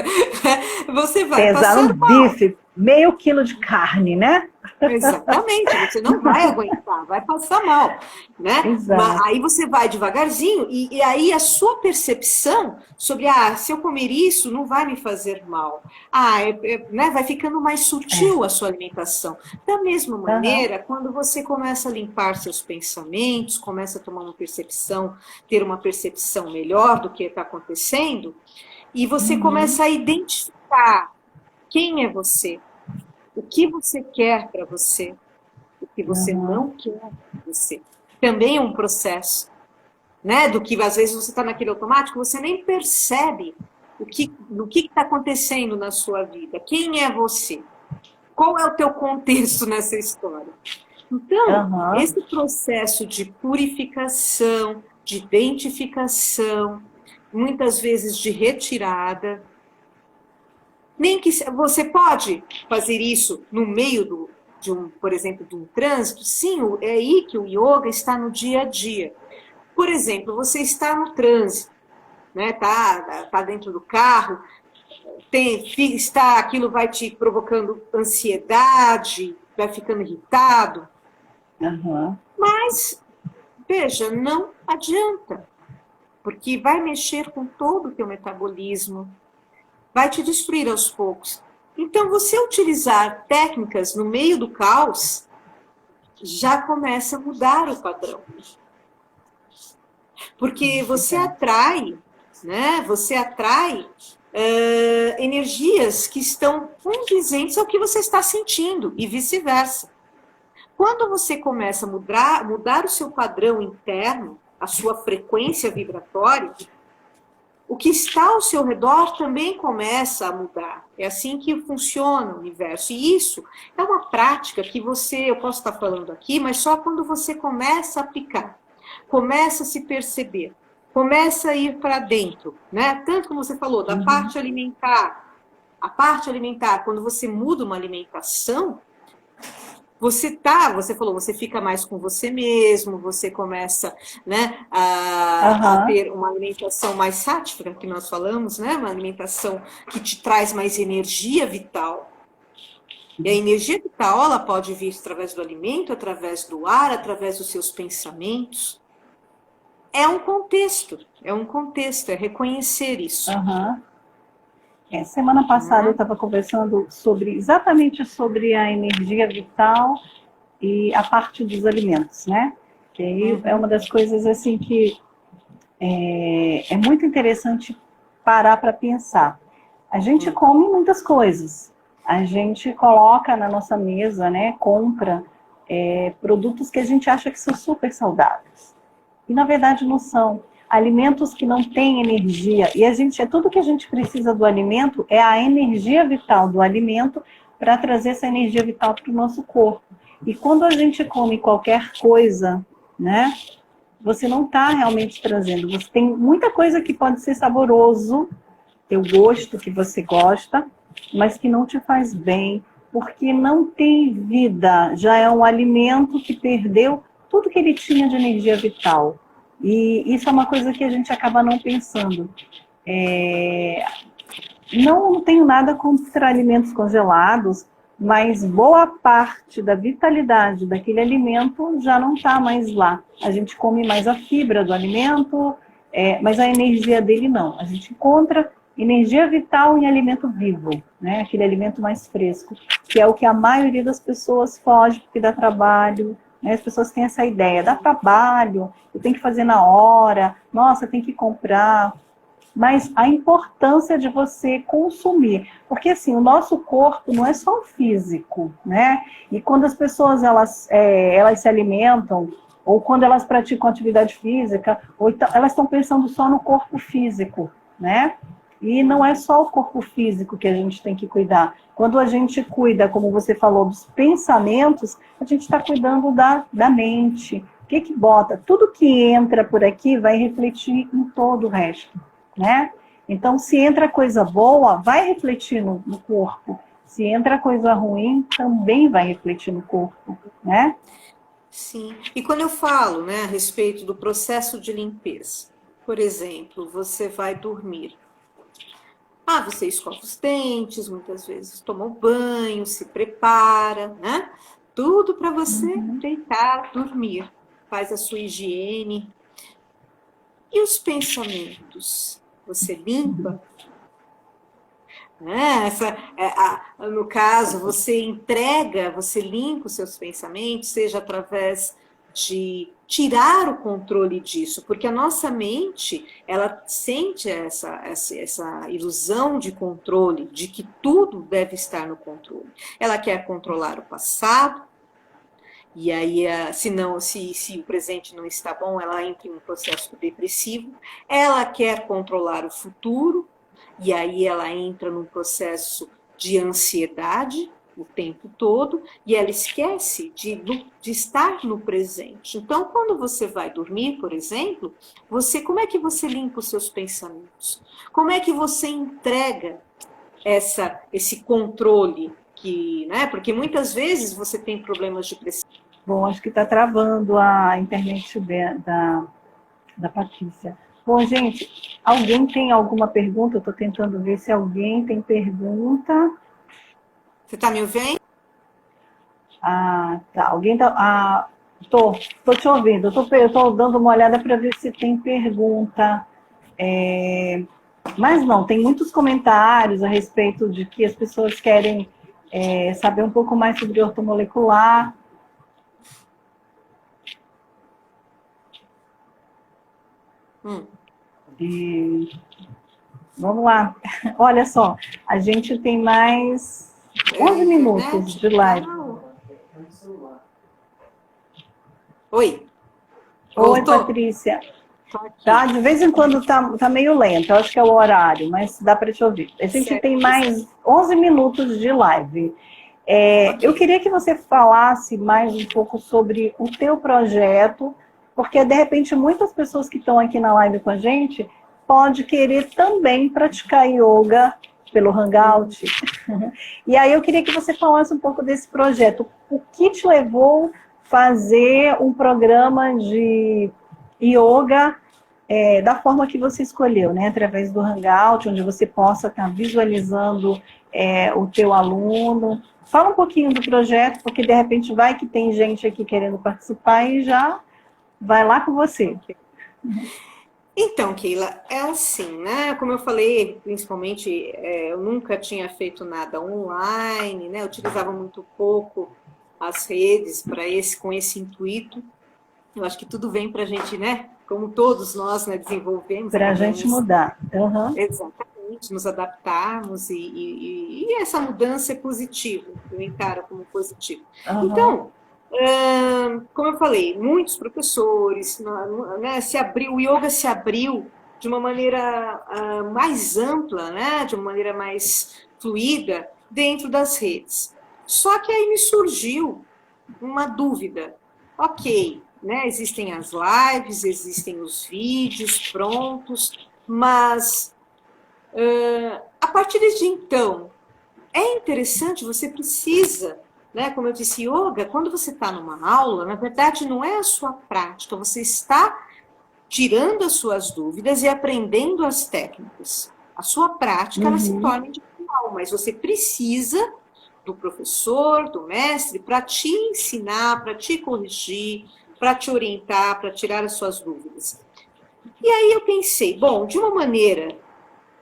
Speaker 1: você vai
Speaker 2: pesar
Speaker 1: passar
Speaker 2: um bife, meio quilo de carne, né?
Speaker 1: Exatamente, você não vai aguentar, vai passar mal, né? Mas aí você vai devagarzinho e aí a sua percepção sobre, se eu comer isso, não vai me fazer mal. Né? Vai ficando mais sutil a sua alimentação. Da mesma maneira, quando você começa a limpar seus pensamentos, começa a tomar uma percepção, ter uma percepção melhor do que está acontecendo, e você começa a identificar quem é você. O que você quer para você, o que você não quer para você. Também é um processo, né? Do que às vezes você está naquele automático, você nem percebe o que está acontecendo na sua vida. Quem é você? Qual é o teu contexto nessa história? Então, esse processo de purificação, de identificação, muitas vezes de retirada. Nem que você pode fazer isso no meio por exemplo, de um trânsito. Sim, é aí que o yoga está no dia a dia. Por exemplo, você está no trânsito, né? Tá dentro do carro, aquilo vai te provocando ansiedade, vai ficando irritado. Mas, veja, não adianta, porque vai mexer com todo o teu metabolismo, vai te destruir aos poucos. Então, você utilizar técnicas no meio do caos já começa a mudar o padrão. Porque você atrai, né? Você atrai energias que estão condizentes ao que você está sentindo e vice-versa. Quando você começa a mudar o seu padrão interno, a sua frequência vibratória, o que está ao seu redor também começa a mudar. É assim que funciona o universo. E isso é uma prática que eu posso estar falando aqui, mas só quando você começa a aplicar, começa a se perceber, começa a ir para dentro, né? Tanto como você falou, da parte alimentar. A parte alimentar, quando você muda uma alimentação, você falou, você fica mais com você mesmo, você começa, né, a ter uma alimentação mais sática, que nós falamos, né, uma alimentação que te traz mais energia vital. E a energia vital, ela pode vir através do alimento, através do ar, através dos seus pensamentos. É um contexto, é reconhecer isso.
Speaker 2: Semana passada eu estava conversando exatamente sobre a energia vital e a parte dos alimentos, né? Que aí é uma das coisas assim que é muito interessante parar para pensar. A gente come muitas coisas, a gente coloca na nossa mesa, né? Compra produtos que a gente acha que são super saudáveis. E na verdade não são. Alimentos que não têm energia. E tudo que a gente precisa do alimento é a energia vital do alimento para trazer essa energia vital para o nosso corpo. E quando a gente come qualquer coisa, né, você não está realmente trazendo. Você tem muita coisa que pode ser saboroso, ter o gosto que você gosta, mas que não te faz bem, porque não tem vida. Já é um alimento que perdeu tudo que ele tinha de energia vital. E isso é uma coisa que a gente acaba não pensando. Não tenho nada contra alimentos congelados, mas boa parte da vitalidade daquele alimento já não está mais lá. A gente come mais a fibra do alimento, mas a energia dele não. A gente encontra energia vital em alimento vivo, né? Aquele alimento mais fresco, que é o que a maioria das pessoas foge porque dá trabalho. As pessoas têm essa ideia, dá trabalho, eu tenho que fazer na hora, nossa, tem que comprar. Mas a importância de você consumir, porque assim, o nosso corpo não é só o físico, né? E quando as pessoas elas se alimentam, ou quando elas praticam atividade física, ou então, elas estão pensando só no corpo físico, né? E não é só o corpo físico que a gente tem que cuidar. Quando a gente cuida, como você falou, dos pensamentos, a gente está cuidando da mente. O que bota? Tudo que entra por aqui vai refletir em todo o resto, né? Então, se entra coisa boa, vai refletir no corpo. Se entra coisa ruim, também vai refletir no corpo, né?
Speaker 1: Sim. E quando eu falo, né, a respeito do processo de limpeza, por exemplo, você vai dormir. Você escova os dentes, muitas vezes toma um banho, se prepara, né? Tudo para você deitar, dormir. Faz a sua higiene. E os pensamentos? Você limpa? No caso, você entrega, você limpa os seus pensamentos, seja através de tirar o controle disso, porque a nossa mente, ela sente essa ilusão de controle, de que tudo deve estar no controle. Ela quer controlar o passado, e aí, se o presente não está bom, ela entra em um processo depressivo. Ela quer controlar o futuro, e aí ela entra num processo de ansiedade o tempo todo, e ela esquece de estar no presente. Então, quando você vai dormir, por exemplo, como é que você limpa os seus pensamentos? Como é que você entrega esse controle? Né? Porque muitas vezes você tem problemas de pressão.
Speaker 2: Bom, acho que está travando a internet da Patrícia. Bom, gente, alguém tem alguma pergunta? Eu estou tentando ver se alguém tem pergunta.
Speaker 1: Você está me ouvindo?
Speaker 2: Tá. Alguém tá... Tô te ouvindo. Eu estou dando uma olhada para ver se tem pergunta. Mas não, tem muitos comentários a respeito de que as pessoas querem saber um pouco mais sobre ortomolecular. Vamos lá. Olha só, a gente tem mais 11 minutos de live.
Speaker 1: Oi.
Speaker 2: Oi, Patrícia.
Speaker 1: Tô aqui.
Speaker 2: Tá? De vez em quando tá meio lento, eu acho que é o horário, mas dá para te ouvir. A gente
Speaker 1: Certo.
Speaker 2: tem mais 11 minutos de live. Eu
Speaker 1: Ok.
Speaker 2: queria que você falasse mais um pouco sobre o teu projeto, porque de repente muitas pessoas que estão aqui na live com a gente pode querer também praticar yoga pelo Hangout. E aí eu queria que você falasse um pouco desse projeto. O que te levou a fazer um programa de yoga da forma que você escolheu, né? Através do Hangout, onde você possa estar visualizando o teu aluno. Fala um pouquinho do projeto, porque de repente vai que tem gente aqui querendo participar e já vai lá com você.
Speaker 1: Então, Keila, é assim, né? Como eu falei, principalmente, eu nunca tinha feito nada online, né? Eu utilizava muito pouco as redes com esse intuito. Eu acho que tudo vem para a gente, né? Como todos nós, né, desenvolvemos,
Speaker 2: Para a gente
Speaker 1: acabamos
Speaker 2: mudar. Uhum.
Speaker 1: exatamente nos adaptarmos e essa mudança é positiva. Eu encaro como positivo.
Speaker 2: Uhum.
Speaker 1: Então, como eu falei, muitos professores, né, o yoga se abriu de uma maneira mais ampla, né, de uma maneira mais fluida dentro das redes. Só que aí me surgiu uma dúvida. Ok, né, existem as lives, existem os vídeos prontos, mas a partir de então, é interessante, você precisa, né? Como eu disse, yoga, quando você está numa aula, na verdade não é a sua prática, você está tirando as suas dúvidas e aprendendo as técnicas. A sua prática, ela se
Speaker 2: Uhum.
Speaker 1: torna individual, mas você precisa do professor, do mestre, para te ensinar, para te corrigir, para te orientar, para tirar as suas dúvidas. E aí eu pensei, bom, de uma maneira,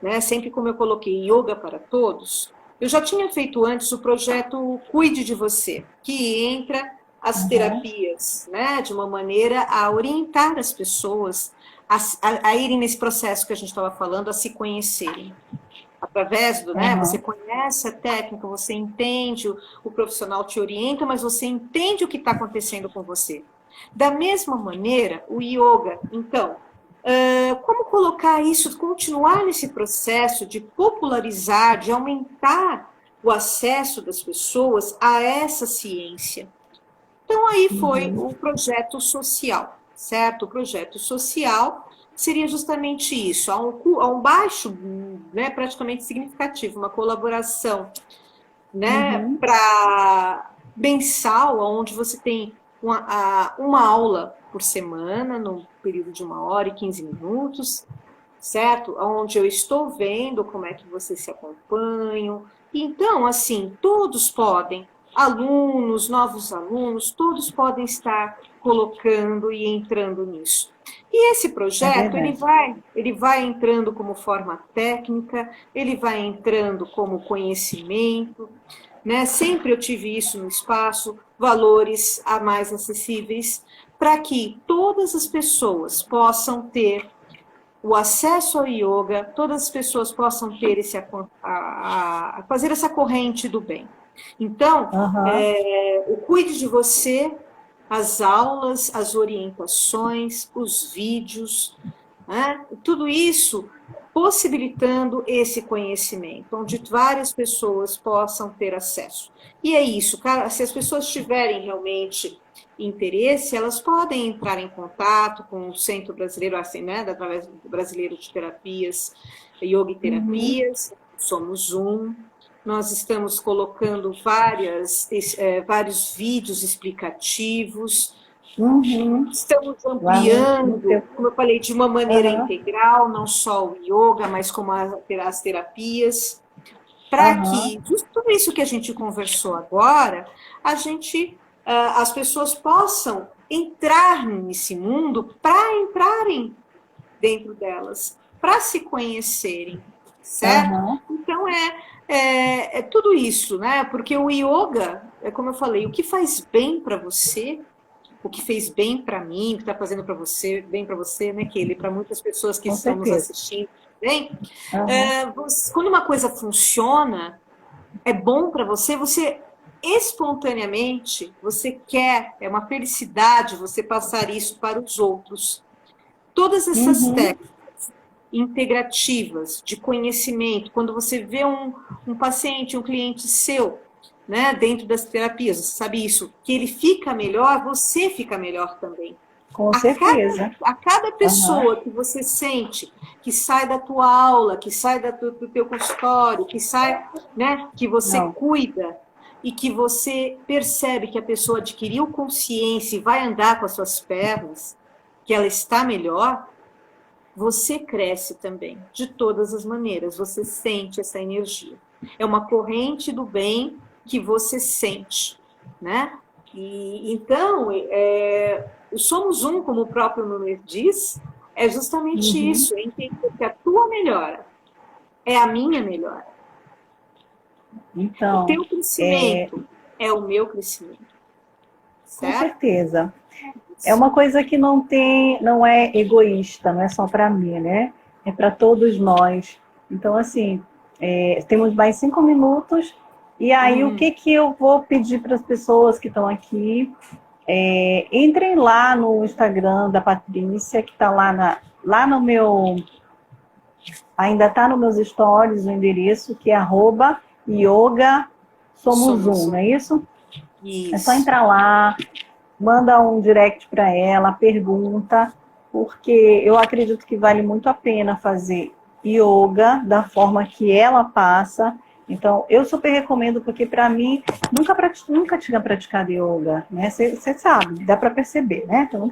Speaker 1: né, sempre como eu coloquei yoga para todos, eu já tinha feito antes o projeto Cuide de Você, que entra as
Speaker 2: Uhum.
Speaker 1: terapias, né, de uma maneira a orientar as pessoas a irem nesse processo que a gente estava falando, a se conhecerem. Através do, né, você
Speaker 2: Uhum.
Speaker 1: conhece a técnica, você entende, o profissional te orienta, mas você entende o que está acontecendo com você. Da mesma maneira, o yoga, então, como colocar isso, continuar nesse processo de popularizar, de aumentar o acesso das pessoas a essa ciência? Então, aí foi
Speaker 2: Uhum.
Speaker 1: o projeto social, certo? O projeto social seria justamente isso, a um baixo, né, praticamente significativo, uma colaboração, né,
Speaker 2: Uhum.
Speaker 1: para mensal, onde você tem uma aula por semana, no período de 1 hora e 15 minutos, certo? Onde eu estou vendo como é que vocês se acompanham. Então, assim, todos podem, alunos, novos alunos, todos podem estar colocando e entrando nisso. E esse
Speaker 2: É
Speaker 1: projeto,
Speaker 2: verdade.
Speaker 1: ele vai entrando como forma técnica, ele vai entrando como conhecimento, né? Sempre eu tive isso no espaço, valores a mais acessíveis, para que todas as pessoas possam ter o acesso ao yoga, todas as pessoas possam ter fazer essa corrente do bem. Então,
Speaker 2: Uhum.
Speaker 1: o cuide de você, as aulas, as orientações, os vídeos, né? Tudo isso possibilitando esse conhecimento, onde várias pessoas possam ter acesso. E é isso, cara, se as pessoas tiverem realmente interesse, elas podem entrar em contato com o Centro Brasileiro, assim, né, através do Brasileiro de Terapias, Yoga e
Speaker 2: Uhum.
Speaker 1: Terapias, somos um. Nós estamos colocando vários vídeos explicativos,
Speaker 2: Uhum.
Speaker 1: estamos
Speaker 2: Lá no teu.
Speaker 1: ampliando, como eu falei, de uma maneira
Speaker 2: Uhum.
Speaker 1: integral, não só o yoga, mas como as terapias, para
Speaker 2: Uhum.
Speaker 1: que tudo isso que a gente conversou agora, as pessoas possam entrar nesse mundo para entrarem dentro delas, para se conhecerem, certo?
Speaker 2: Uhum.
Speaker 1: Então é tudo isso, né? Porque o yoga, é como eu falei, o que faz bem para você, o que fez bem para mim, o que está fazendo para você, bem para você, né, Kelly, para muitas pessoas que
Speaker 2: Com
Speaker 1: estão nos
Speaker 2: certeza.
Speaker 1: assistindo também,
Speaker 2: Uhum.
Speaker 1: quando uma coisa funciona, é bom para você, você espontaneamente, você quer, é uma felicidade você passar isso para os outros. Todas essas
Speaker 2: Uhum.
Speaker 1: técnicas integrativas de conhecimento, quando você vê um paciente, um cliente seu, né, dentro das terapias, você sabe isso, que ele fica melhor, você fica melhor também.
Speaker 2: Com certeza.
Speaker 1: A cada
Speaker 2: Aham.
Speaker 1: pessoa que você sente que sai da tua aula, que sai do teu consultório, que sai, né, que você
Speaker 2: Não.
Speaker 1: cuida e que você percebe que a pessoa adquiriu consciência e vai andar com as suas pernas, que ela está melhor, você cresce também, de todas as maneiras, você sente essa energia. É uma corrente do bem que você sente, né? E então, o somos um, como o próprio nome diz, é justamente
Speaker 2: Uhum.
Speaker 1: isso, é entender que a tua melhora é a minha melhora. O
Speaker 2: Então,
Speaker 1: teu crescimento é o meu crescimento,
Speaker 2: com
Speaker 1: certo?
Speaker 2: certeza. É
Speaker 1: Isso.
Speaker 2: uma coisa que não é egoísta, não é só para mim, né? É para todos nós. Então, assim, temos mais 5 minutos. E aí, o
Speaker 1: Uhum.
Speaker 2: que que eu vou pedir para as pessoas que estão aqui? Entrem lá no Instagram da Patrícia, que está lá no meu, ainda está nos meus stories o endereço, que é @yoga somos
Speaker 1: Somos
Speaker 2: um, não
Speaker 1: um.
Speaker 2: é isso? É só
Speaker 1: Isso.
Speaker 2: entrar lá, manda um direct para ela, pergunta, porque eu acredito que vale muito a pena fazer yoga da forma que ela passa. Então, eu super recomendo, porque para mim, nunca tinha praticado yoga, né? Você sabe, dá para perceber, né? Então,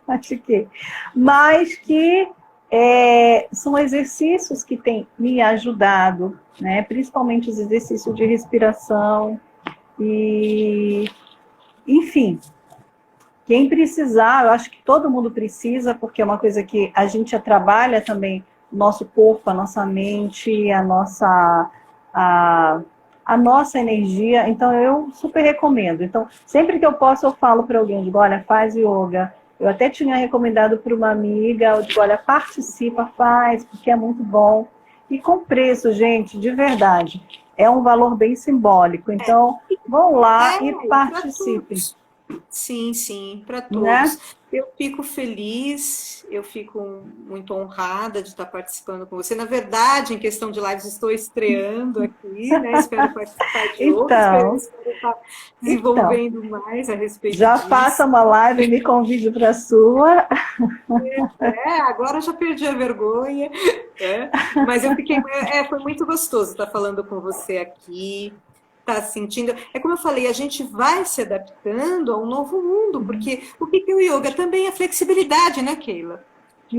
Speaker 2: pratiquei. Mas que são exercícios que têm me ajudado, né? Principalmente os exercícios de respiração e, enfim, quem precisar, eu acho que todo mundo precisa, porque é uma coisa que a gente trabalha também o nosso corpo, a nossa mente, a, a nossa energia. Então, eu super recomendo. Então, sempre que eu posso, eu falo para alguém, digo, olha, faz yoga. Eu até tinha recomendado para uma amiga, eu digo, olha, participa, faz, porque é muito bom. E com preço, gente, de verdade, é um valor bem simbólico. Então, vão lá e
Speaker 1: Para
Speaker 2: participem,
Speaker 1: todos. Sim, sim, para
Speaker 2: né?
Speaker 1: todos. Eu fico feliz, eu fico muito honrada de estar participando com você. Na verdade, em questão de lives, estou estreando aqui, né? Espero participar de outras,
Speaker 2: Então,
Speaker 1: espero estar
Speaker 2: então,
Speaker 1: desenvolvendo mais a respeito
Speaker 2: já faça
Speaker 1: disso.
Speaker 2: uma live e me convide para a sua.
Speaker 1: Agora eu já perdi a vergonha, né? Mas eu fiquei, foi muito gostoso estar falando com você aqui, estar sentindo. É como eu falei, a gente vai se adaptando a um novo mundo, porque o que é o yoga? Também é flexibilidade, né, Keila?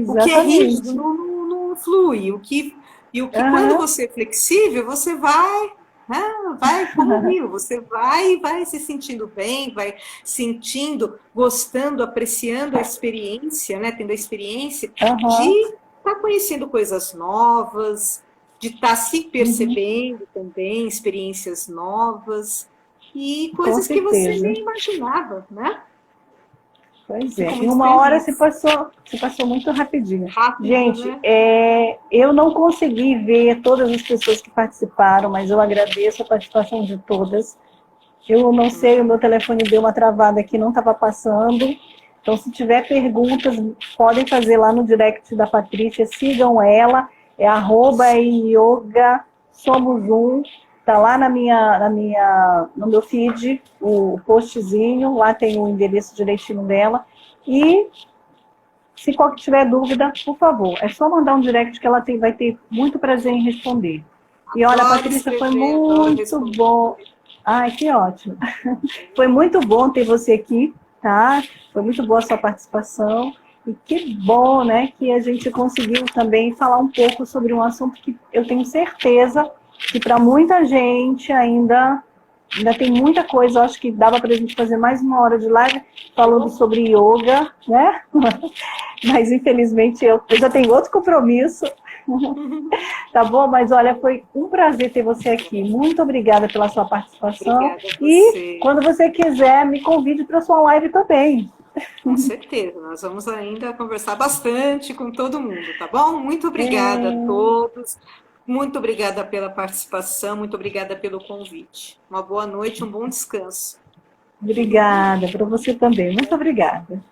Speaker 1: O que é rígido
Speaker 2: Exatamente.
Speaker 1: não flui. E o que quando
Speaker 2: Aham,
Speaker 1: você é flexível, você vai, né, vai como um rio, você vai se sentindo bem, vai sentindo, gostando, apreciando a experiência, né, tendo a experiência de
Speaker 2: aham,
Speaker 1: estar conhecendo coisas novas, de estar se
Speaker 2: uhum,
Speaker 1: percebendo também, experiências novas e
Speaker 2: com
Speaker 1: coisas que você
Speaker 2: certeza.
Speaker 1: nem imaginava, né?
Speaker 2: Pois é.
Speaker 1: Fico
Speaker 2: Em
Speaker 1: muito
Speaker 2: uma hora
Speaker 1: feliz.
Speaker 2: se passou muito rapidinho.
Speaker 1: Rápido,
Speaker 2: Gente,
Speaker 1: né?
Speaker 2: eu não consegui ver todas as pessoas que participaram, mas eu agradeço a participação de todas. Eu não sei, o meu telefone deu uma travada aqui, não estava passando. Então, se tiver perguntas, podem fazer lá no direct da Patrícia, sigam ela, é @yoga somos um, tá lá no meu feed, o postzinho, lá tem o endereço direitinho dela. E se qualquer tiver dúvida, por favor, é só mandar um direct que ela vai ter muito prazer em responder. E olha,
Speaker 1: Adoro
Speaker 2: Patrícia, foi
Speaker 1: escrever, adoro
Speaker 2: muito
Speaker 1: responder.
Speaker 2: bom. Ai, que ótimo. Foi muito bom ter você aqui, tá? Foi muito boa a sua participação. E que bom, né, que a gente conseguiu também falar um pouco sobre um assunto que eu tenho certeza que para muita gente ainda tem muita coisa. Eu acho que dava para a gente fazer mais uma hora de live falando
Speaker 1: Oh,
Speaker 2: sobre yoga, né? Mas infelizmente eu já tenho outro compromisso. Tá bom? Mas olha, foi um prazer ter você aqui. Muito obrigada pela sua participação.
Speaker 1: obrigada a
Speaker 2: E
Speaker 1: você.
Speaker 2: quando você quiser, me convide para sua live também.
Speaker 1: Com certeza, nós vamos ainda conversar bastante com todo mundo, tá bom? Muito obrigada a
Speaker 2: É,
Speaker 1: todos. Muito obrigada pela participação, muito obrigada pelo convite. Uma boa noite, um bom descanso.
Speaker 2: obrigada para você também. Muito obrigada.